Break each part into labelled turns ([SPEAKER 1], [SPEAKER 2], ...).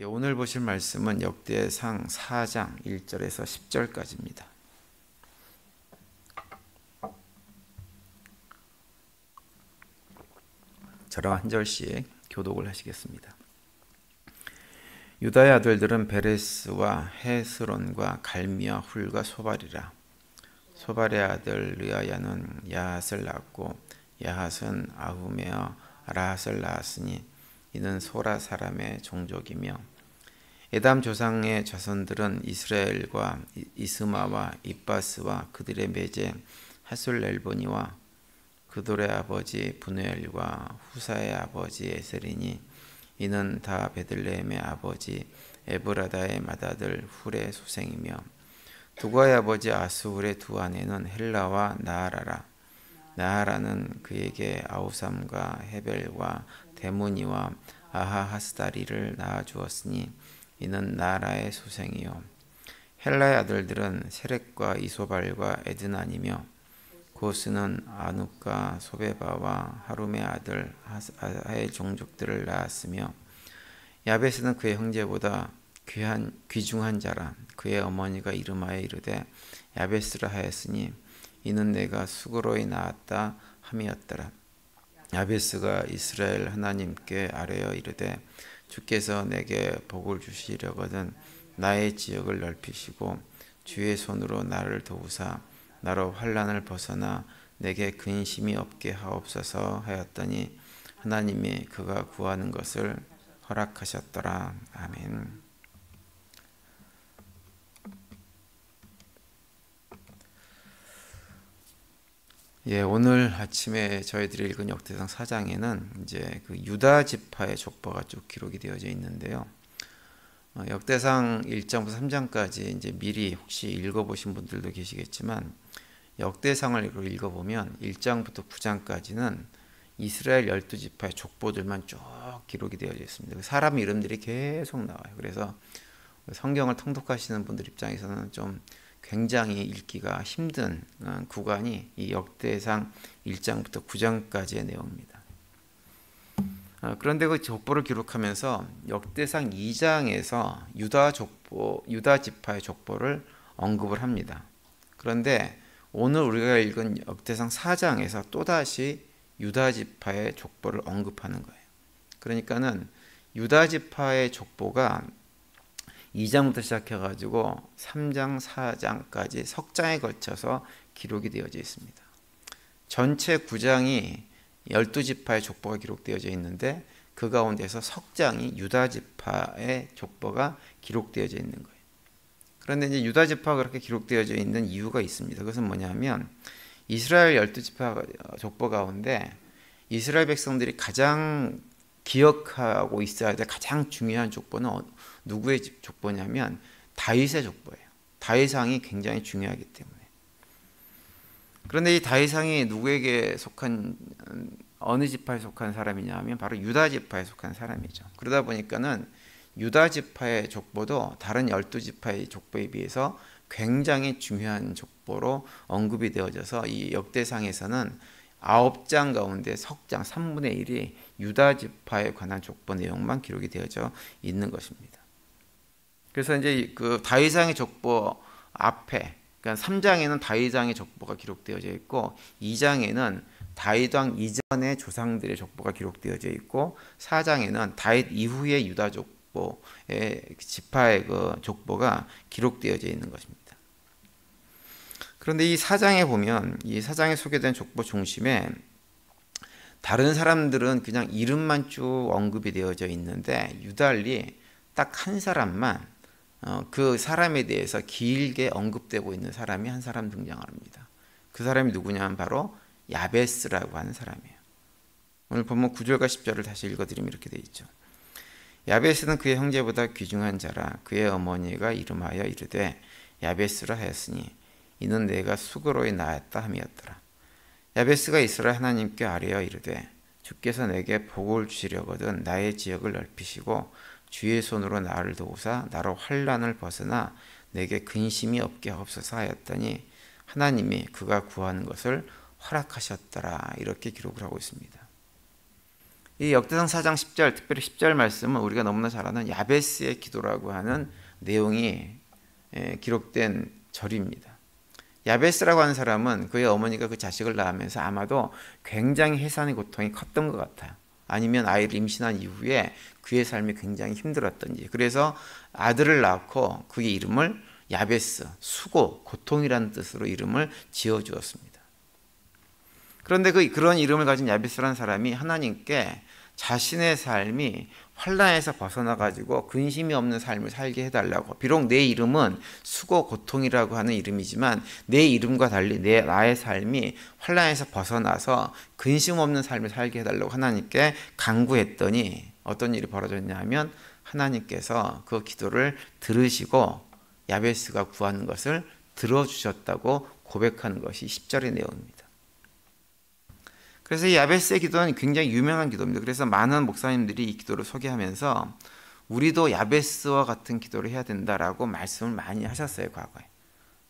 [SPEAKER 1] 오늘 보실 말씀은 역대상 4장 1절에서 10절까지입니다. 저랑 한 절씩 교독을 하시겠습니다. 유다의 아들들은 베레스와 헤스론과 갈미와 훌과 소발이라. 소발의 아들 르아야는 야핫을 낳았고 야핫은 아후메와 라핫을 낳았으니 이는 소라 사람의 종족이며 에담 조상의 자손들은 이스라엘과 이스마와 입바스와 그들의 매제 하술렐보니와 그돌의 아버지 분우엘과 후사의 아버지 에셀이니 이는 다 베들레헴의 아버지 에브라다의 맏아들 훌의 소생이며 두가의 아버지 아스훌의 두 아내는 헬라와 나하라라. 나하라는 그에게 아우삼과 헤벨과 데무니와 아하하스다리를 낳아주었으니 이는 나라의 소생이요 헬라의 아들들은 세렉과 이소발과 에드난이며 고스는 아누과 소베바와 하룸의 아들 하의 종족들을 낳았으며 야베스는 그의 형제보다 귀중한 자라. 그의 어머니가 이름하여 이르되 야베스라 하였으니 이는 내가 수고로이 낳았다 함이었더라. 야베스가 이스라엘 하나님께 아뢰어 이르되 주께서 내게 복을 주시려거든 나의 지역을 넓히시고 주의 손으로 나를 도우사 나로 환난을 벗어나 내게 근심이 없게 하옵소서 하였더니 하나님이 그가 구하는 것을 허락하셨더라. 아멘. 오늘 아침에 저희들이 읽은 역대상 4장에는 이제 그 유다 지파의 족보가 쭉 기록이 되어져 있는데요. 역대상 1장부터 3장까지 이제 미리 혹시 읽어보신 분들도 계시겠지만 역대상을 읽어보면 1장부터 9장까지는 이스라엘 12지파의 족보들만 쭉 기록이 되어져 있습니다. 사람 이름들이 계속 나와요. 그래서 성경을 통독하시는 분들 입장에서는 좀 굉장히 읽기가 힘든 구간이 이 역대상 1장부터 9장까지의 내용입니다. 그런데 그 족보를 기록하면서 역대상 2장에서 유다 지파의 족보를 언급을 합니다. 그런데 오늘 우리가 읽은 역대상 4장에서 또다시 유다 지파의 족보를 언급하는 거예요. 그러니까는 유다 지파의 족보가 2장부터 시작해가지고 3장, 4장까지 석장에 걸쳐서 기록이 되어져 있습니다. 전체 9장이 12지파의 족보가 기록되어져 있는데 그 가운데서 석장이 유다지파의 족보가 기록되어져 있는 거예요. 그런데 이제 유다지파가 그렇게 기록되어져 있는 이유가 있습니다. 그것은 뭐냐면 이스라엘 12지파 족보 가운데 이스라엘 백성들이 가장 기억하고 있어야 될 가장 중요한 족보는 누구의 족보냐면 다윗의 족보예요. 다윗왕이 굉장히 중요하기 때문에. 그런데 이 다윗왕이 누구에게 속한 어느 지파에 속한 사람이냐 하면 바로 유다 지파에 속한 사람이죠. 그러다 보니까는 유다 지파의 족보도 다른 12지파의 족보에 비해서 굉장히 중요한 족보로 언급이 되어져서 이 역대상에서는 9장 가운데 석장 3분의 1이 유다 지파에 관한 족보 내용만 기록이 되어져 있는 것입니다. 그래서 이제 그 다윗왕의 족보 앞에, 그러니까 3장에는 다윗왕의 족보가 기록되어져 있고 2장에는 다윗왕 이전의 조상들의 족보가 기록되어져 있고 4장에는 다윗 이후의 유다 족보의 지파의 그 족보가 기록되어져 있는 것입니다. 그런데 이 4장에 보면 이 4장에 소개된 족보 중심에 다른 사람들은 그냥 이름만 쭉 언급이 되어져 있는데 유달리 딱 한 사람만 그 사람에 대해서 길게 언급되고 있는 사람이 한 사람 등장합니다. 그 사람이 누구냐면 바로 야베스라고 하는 사람이에요. 오늘 본문 9절과 10절을 다시 읽어드리면 이렇게 되어 있죠. 야베스는 그의 형제보다 귀중한 자라. 그의 어머니가 이름하여 이르되 야베스라 하였으니 이는 내가 수고로이 낳았다 함이었더라. 야베스가 이스라엘 하나님께 아뢰어 이르되 주께서 내게 복을 주시려거든 나의 지역을 넓히시고 주의 손으로 나를 도우사 나로 환난을 벗어나 내게 근심이 없게 하옵소서 하였더니 하나님이 그가 구하는 것을 허락하셨더라. 이렇게 기록을 하고 있습니다. 이 역대상 4장 10절, 특별히 10절 말씀은 우리가 너무나 잘 아는 야베스의 기도라고 하는 내용이 기록된 절입니다. 야베스라고 하는 사람은 그의 어머니가 그 자식을 낳으면서 아마도 굉장히 해산의 고통이 컸던 것 같아요. 아니면 아이를 임신한 이후에 그의 삶이 굉장히 힘들었던지. 그래서 아들을 낳고 그의 이름을 야베스, 수고, 고통이라는 뜻으로 이름을 지어주었습니다. 그런데 그런 이름을 가진 야베스라는 사람이 하나님께 자신의 삶이 환난에서 벗어나가지고 근심이 없는 삶을 살게 해달라고, 비록 내 이름은 수고 고통이라고 하는 이름이지만 내 이름과 달리 나의 삶이 환난에서 벗어나서 근심 없는 삶을 살게 해달라고 하나님께 간구했더니 어떤 일이 벌어졌냐 하면 하나님께서 그 기도를 들으시고 야베스가 구하는 것을 들어주셨다고 고백하는 것이 10절의 내용입니다. 그래서 이 야베스의 기도는 굉장히 유명한 기도입니다. 그래서 많은 목사님들이 이 기도를 소개하면서 우리도 야베스와 같은 기도를 해야 된다라고 말씀을 많이 하셨어요, 과거에.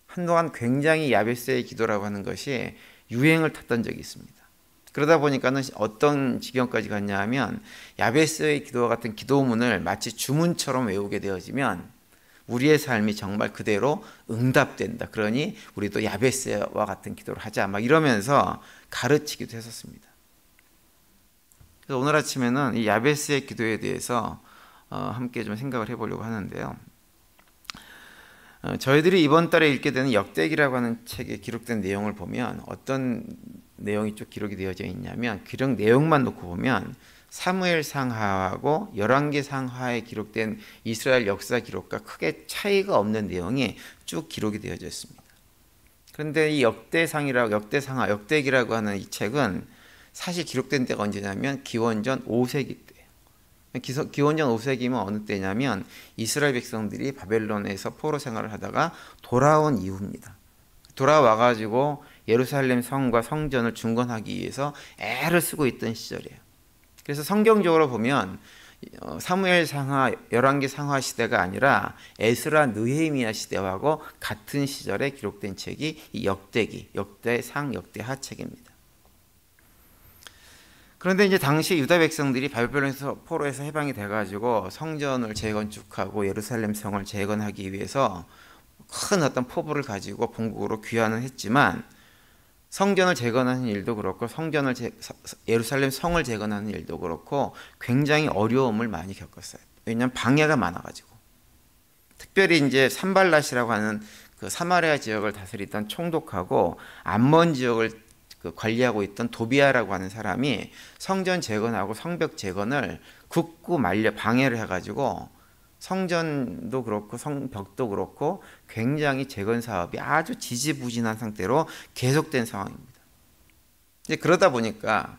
[SPEAKER 1] 한동안 굉장히 야베스의 기도라고 하는 것이 유행을 탔던 적이 있습니다. 그러다 보니까는 어떤 지경까지 갔냐 하면 야베스의 기도와 같은 기도문을 마치 주문처럼 외우게 되어지면 우리의 삶이 정말 그대로 응답된다. 그러니 우리도 야베스와 같은 기도를 하자. 막 이러면서 가르치기도 했었습니다. 그래서 오늘 아침에는 이 야베스의 기도에 대해서 함께 좀 생각을 해보려고 하는데요. 저희들이 이번 달에 읽게 되는 역대기라고 하는 책에 기록된 내용을 보면 어떤 내용이 쭉 기록이 되어져 있냐면 기록 내용만 놓고 보면 사무엘 상하하고 열왕기 상하에 기록된 이스라엘 역사 기록과 크게 차이가 없는 내용이 쭉 기록이 되어져 있습니다. 그런데 이 역대상하, 역대기라고 하는 이 책은 사실 기록된 때가 언제냐면 기원전 5세기 때예요. 기원전 5세기면 어느 때냐면 이스라엘 백성들이 바벨론에서 포로 생활을 하다가 돌아온 이후입니다. 돌아와가지고 예루살렘 성과 성전을 중건하기 위해서 애를 쓰고 있던 시절이에요. 그래서 성경적으로 보면 사무엘 상하, 열왕기 상하 시대가 아니라 에스라 느헤미야 시대하고 같은 시절에 기록된 책이 이 역대기, 역대상, 역대하 책입니다. 그런데 이제 당시 유다 백성들이 바벨론에서 포로에서 해방이 돼가지고 성전을 재건축하고 예루살렘 성을 재건하기 위해서 큰 어떤 포부를 가지고 본국으로 귀환을 했지만 성전을 재건하는 일도 그렇고 예루살렘 성을 재건하는 일도 그렇고 굉장히 어려움을 많이 겪었어요. 왜냐하면 방해가 많아가지고. 특별히 이제 산발랏이라고 하는 그 사마리아 지역을 다스리던 총독하고 암몬 지역을 관리하고 있던 도비아라고 하는 사람이 성전 재건하고 성벽 재건을 굳고 말려 방해를 해가지고 성전도 그렇고 성벽도 그렇고 굉장히 재건 사업이 아주 지지부진한 상태로 계속된 상황입니다. 이제 그러다 보니까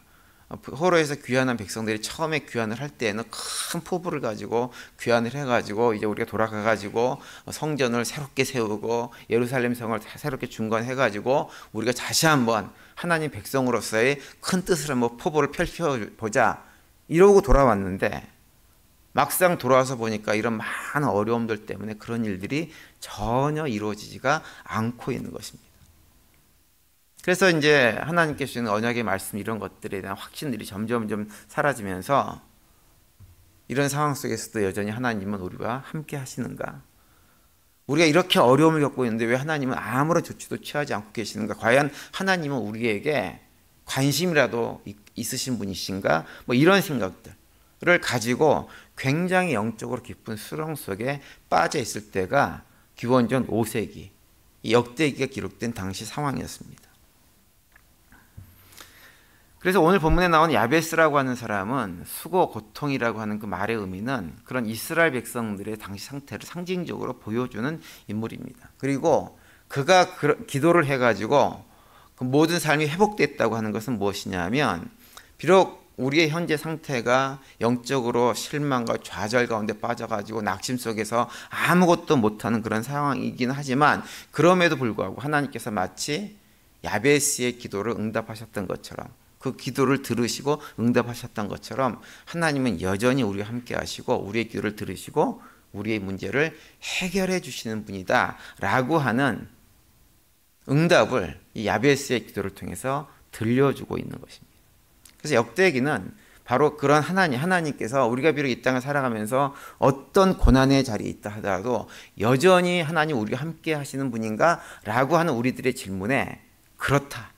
[SPEAKER 1] 포로에서 귀환한 백성들이 처음에 귀환을 할 때는 큰 포부를 가지고 귀환을 해가지고 이제 우리가 돌아가가지고 성전을 새롭게 세우고 예루살렘 성을 새롭게 중건해가지고 우리가 다시 한번 하나님 백성으로서의 큰 뜻을 한번 포부를 펼쳐보자 이러고 돌아왔는데 막상 돌아와서 보니까 이런 많은 어려움들 때문에 그런 일들이 전혀 이루어지지가 않고 있는 것입니다. 그래서 이제 하나님께서 주시는 언약의 말씀 이런 것들에 대한 확신들이 점점 사라지면서 이런 상황 속에서도 여전히 하나님은 우리와 함께 하시는가? 우리가 이렇게 어려움을 겪고 있는데 왜 하나님은 아무런 조치도 취하지 않고 계시는가? 과연 하나님은 우리에게 관심이라도 있으신 분이신가? 뭐 이런 생각들을 가지고 굉장히 영적으로 깊은 수렁 속에 빠져 있을 때가 기원전 5세기 이 역대기가 기록된 당시 상황이었습니다. 그래서 오늘 본문에 나온 야베스라고 하는 사람은 수고 고통이라고 하는 그 말의 의미는 그런 이스라엘 백성들의 당시 상태를 상징적으로 보여주는 인물입니다. 그리고 그가 기도를 해가지고 그 모든 삶이 회복됐다고 하는 것은 무엇이냐 하면 비록 우리의 현재 상태가 영적으로 실망과 좌절 가운데 빠져가지고 낙심 속에서 아무것도 못하는 그런 상황이긴 하지만 그럼에도 불구하고 하나님께서 마치 야베스의 기도를 응답하셨던 것처럼 그 기도를 들으시고 응답하셨던 것처럼 하나님은 여전히 우리와 함께 하시고 우리의 기도를 들으시고 우리의 문제를 해결해 주시는 분이다 라고 하는 응답을 이 야베스의 기도를 통해서 들려주고 있는 것입니다. 그래서 역대기는 바로 그런 하나님께서 우리가 비록 이 땅을 살아가면서 어떤 고난의 자리에 있다 하더라도 여전히 하나님 우리가 함께 하시는 분인가? 라고 하는 우리들의 질문에 그렇다.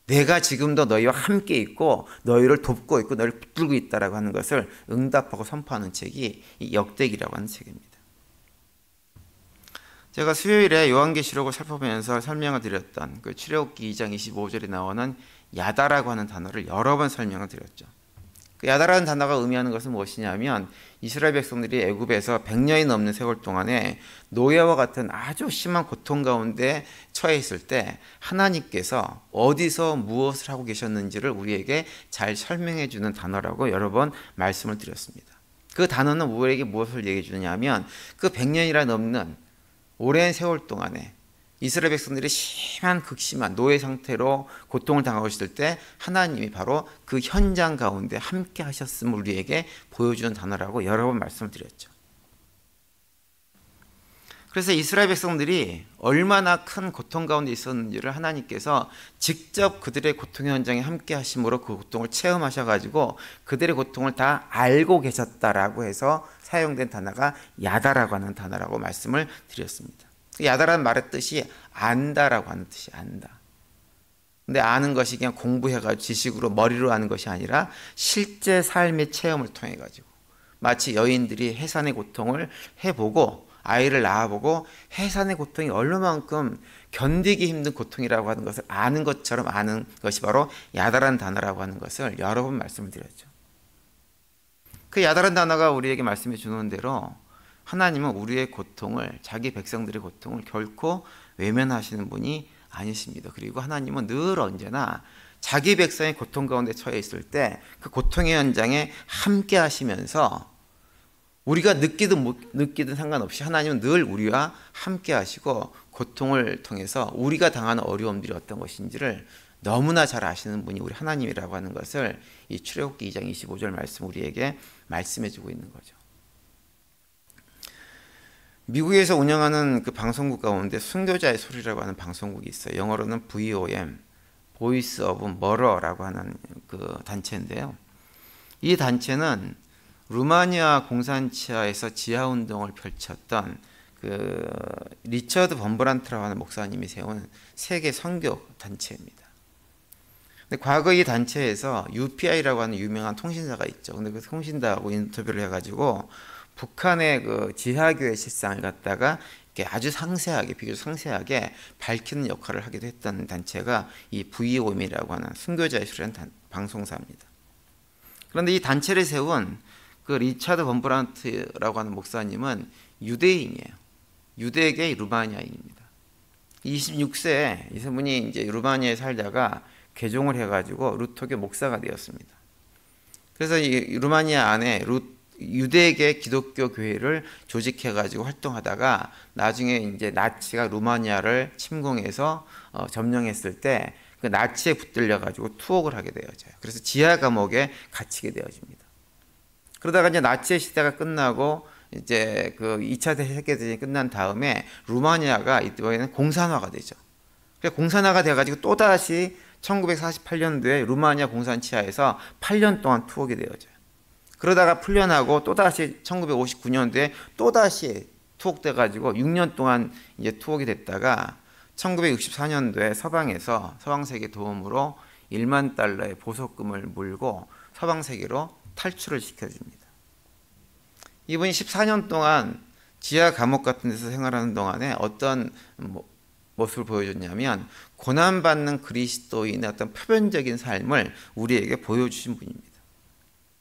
[SPEAKER 1] 내가 지금도 너희와 함께 있고 너희를 돕고 있고 너희를 붙들고 있다라고 하는 것을 응답하고 선포하는 책이 이 역대기라고 하는 책입니다. 제가 수요일에 요한계시록을 살펴보면서 설명을 드렸던 그 출애굽기 2장 25절에 나오는 야다라고 하는 단어를 여러 번 설명을 드렸죠. 그 야다라는 단어가 의미하는 것은 무엇이냐면 이스라엘 백성들이 애굽에서 100년이 넘는 세월 동안에 노예와 같은 아주 심한 고통 가운데 처해 있을 때 하나님께서 어디서 무엇을 하고 계셨는지를 우리에게 잘 설명해 주는 단어라고 여러 번 말씀을 드렸습니다. 그 단어는 우리에게 무엇을 얘기해 주느냐면 그 100년이나 넘는 오랜 세월 동안에 이스라엘 백성들이 심한 극심한 노예 상태로 고통을 당하고 있을 때 하나님이 바로 그 현장 가운데 함께 하셨음을 우리에게 보여주는 단어라고 여러 번 말씀을 드렸죠. 그래서 이스라엘 백성들이 얼마나 큰 고통 가운데 있었는지를 하나님께서 직접 그들의 고통 현장에 함께 하심으로 그 고통을 체험하셔가지고 그들의 고통을 다 알고 계셨다라고 해서 사용된 단어가 야다라고 하는 단어라고 말씀을 드렸습니다. 야다라는 말의 뜻이 안다라고 하는 뜻이 안다. 근데 아는 것이 그냥 공부해가지고 지식으로 머리로 아는 것이 아니라 실제 삶의 체험을 통해 가지고 마치 여인들이 해산의 고통을 해보고 아이를 낳아보고 해산의 고통이 얼마만큼 견디기 힘든 고통이라고 하는 것을 아는 것처럼 아는 것이 바로 야다라는 단어라고 하는 것을 여러 번 말씀을 드렸죠. 그 야다라는 단어가 우리에게 말씀해 주는 대로 하나님은 우리의 고통을, 자기 백성들의 고통을 결코 외면하시는 분이 아니십니다. 그리고 하나님은 늘 언제나 자기 백성의 고통 가운데 처해 있을 때 그 고통의 현장에 함께 하시면서 우리가 느끼든 못 느끼든 상관없이 하나님은 늘 우리와 함께 하시고 고통을 통해서 우리가 당하는 어려움들이 어떤 것인지를 너무나 잘 아시는 분이 우리 하나님이라고 하는 것을 이 출애굽기 2장 25절 말씀 우리에게 말씀해 주고 있는 거죠. 미국에서 운영하는 그 방송국 가운데 순교자의 소리라고 하는 방송국이 있어요. 영어로는 VOM, Voice of Martyr라고 하는 그 단체인데요. 이 단체는 루마니아 공산치하에서 지하운동을 펼쳤던 그 리처드 범브란트라고 하는 목사님이 세운 세계 선교 단체입니다. 근데 과거 이 단체에서 UPI라고 하는 유명한 통신사가 있죠. 근데 그 통신사하고 인터뷰를 해가지고 북한의 그 지하교회 실상을 갖다가 이렇게 아주 상세하게, 비교적 상세하게 밝히는 역할을 하기도 했던 단체가 이 VOM이라고 하는 순교자의 소리라는 방송사입니다. 그런데 이 단체를 세운 그 리차드 범브란트라고 하는 목사님은 유대인이에요. 유대계 루마니아인입니다. 26세에 이분이 이제 루마니아에 살다가 개종을 해가지고 루터교 목사가 되었습니다. 그래서 이 루마니아 안에 유대계 기독교 교회를 조직해가지고 활동하다가 나중에 이제 나치가 루마니아를 침공해서 점령했을 때 그 나치에 붙들려가지고 투옥을 하게 되어져요. 그래서 지하 감옥에 갇히게 되어집니다. 그러다가 이제 나치의 시대가 끝나고 이제 그 2차 세계대전이 끝난 다음에 루마니아가 이번에는 공산화가 되죠. 그래서 공산화가 돼가지고 또다시 1948년도에 루마니아 공산치하에서 8년 동안 투옥이 되어져요. 그러다가 풀려나고 또다시 1959년도에 또다시 투옥돼가지고 6년 동안 이제 투옥이 됐다가 1964년도에 서방에서 서방세계 도움으로 1만 달러의 보석금을 물고 서방세계로 탈출을 시켜줍니다. 이분이 14년 동안 지하 감옥 같은 데서 생활하는 동안에 어떤 모습을 보여줬냐면 고난받는 그리스도인의 어떤 표면적인 삶을 우리에게 보여주신 분입니다.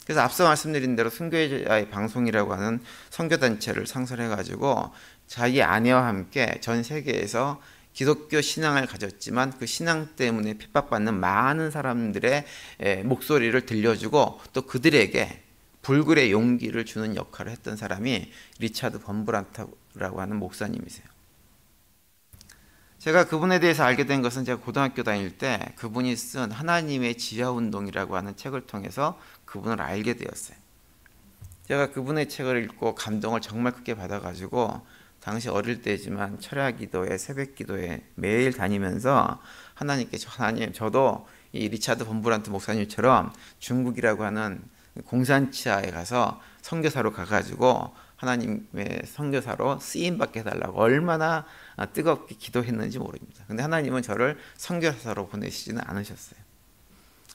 [SPEAKER 1] 그래서 앞서 말씀드린 대로 순교자의 방송이라고 하는 선교단체를 창설해가지고 자기 아내와 함께 전 세계에서 기독교 신앙을 가졌지만 그 신앙 때문에 핍박받는 많은 사람들의 목소리를 들려주고 또 그들에게 불굴의 용기를 주는 역할을 했던 사람이 리차드 범브란트라고 하는 목사님이세요. 제가 그분에 대해서 알게 된 것은 제가 고등학교 다닐 때 그분이 쓴 하나님의 지하운동이라고 하는 책을 통해서 그분을 알게 되었어요. 제가 그분의 책을 읽고 감동을 정말 크게 받아가지고 당시 어릴 때지만 철야 기도회, 새벽 기도회 매일 다니면서 하나님께 하나님 저도 이 리차드 본브란트 목사님처럼 중국이라고 하는 공산치하에 가서 선교사로 가가지고 하나님의 선교사로 쓰임받게 해달라고 얼마나 뜨겁게 기도했는지 모릅니다. 근데 하나님은 저를 선교사로 보내시지는 않으셨어요.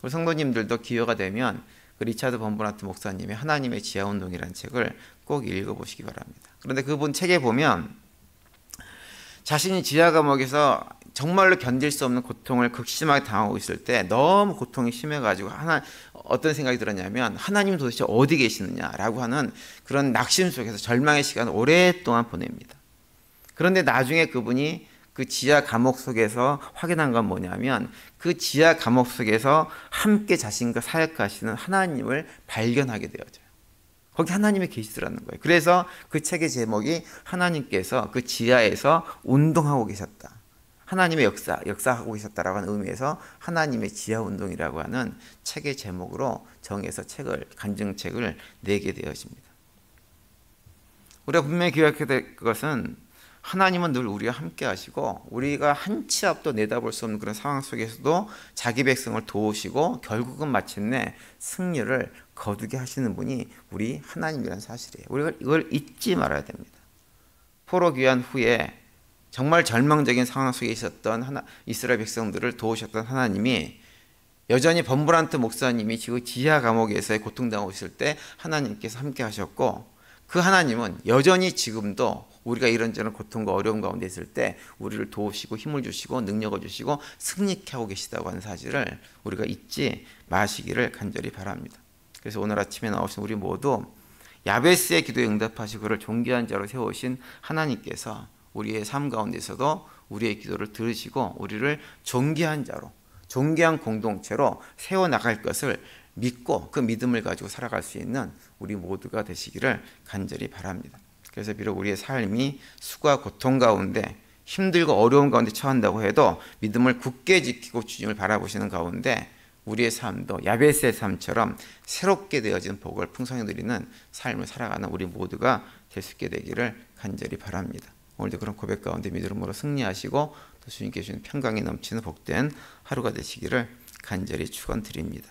[SPEAKER 1] 우리 성도님들도 기회가 되면 그 리차드 본브란트 목사님의 하나님의 지하운동이라는 책을 꼭 읽어보시기 바랍니다. 그런데 그분 책에 보면 자신이 지하 감옥에서 정말로 견딜 수 없는 고통을 극심하게 당하고 있을 때 너무 고통이 심해가지고 어떤 생각이 들었냐면 하나님 도대체 어디 계시느냐라고 하는 그런 낙심 속에서 절망의 시간을 오랫동안 보냅니다. 그런데 나중에 그분이 그 지하 감옥 속에서 확인한 건 뭐냐면 그 지하 감옥 속에서 함께 자신과 사역하시는 하나님을 발견하게 되어져요. 거기 하나님이 계시더라는 거예요. 그래서 그 책의 제목이 하나님께서 그 지하에서 운동하고 계셨다. 하나님의 역사하고 계셨다라고 하는 의미에서 하나님의 지하운동이라고 하는 책의 제목으로 정해서 간증책을 내게 되어집니다. 우리가 분명히 기억해야 될 것은 하나님은 늘 우리와 함께 하시고 우리가 한 치 앞도 내다볼 수 없는 그런 상황 속에서도 자기 백성을 도우시고 결국은 마침내 승리를 거두게 하시는 분이 우리 하나님이라는 사실이에요. 우리가 이걸 잊지 말아야 됩니다. 포로 귀환 후에 정말 절망적인 상황 속에 있었던 이스라엘 백성들을 도우셨던 하나님이 여전히 본브란트 목사님이 지금 지하 감옥에서의 고통당하고 있을 때 하나님께서 함께 하셨고 그 하나님은 여전히 지금도 우리가 이런저런 고통과 어려움 가운데 있을 때 우리를 도우시고 힘을 주시고 능력을 주시고 승리케 하고 계시다고 하는 사실을 우리가 잊지 마시기를 간절히 바랍니다. 그래서 오늘 아침에 나오신 우리 모두 야베스의 기도에 응답하시고 그를 존귀한 자로 세우신 하나님께서 우리의 삶 가운데서도 우리의 기도를 들으시고 우리를 존귀한 자로 존귀한 공동체로 세워나갈 것을 믿고 그 믿음을 가지고 살아갈 수 있는 우리 모두가 되시기를 간절히 바랍니다. 그래서 비록 우리의 삶이 수고와 고통 가운데 힘들고 어려운 가운데 처한다고 해도 믿음을 굳게 지키고 주님을 바라보시는 가운데 우리의 삶도 야베스의 삶처럼 새롭게 되어진 복을 풍성히 누리는 삶을 살아가는 우리 모두가 될 수 있게 되기를 간절히 바랍니다. 오늘도 그런 고백 가운데 믿음으로 승리하시고 또 주님께 주신 평강이 넘치는 복된 하루가 되시기를 간절히 축원드립니다.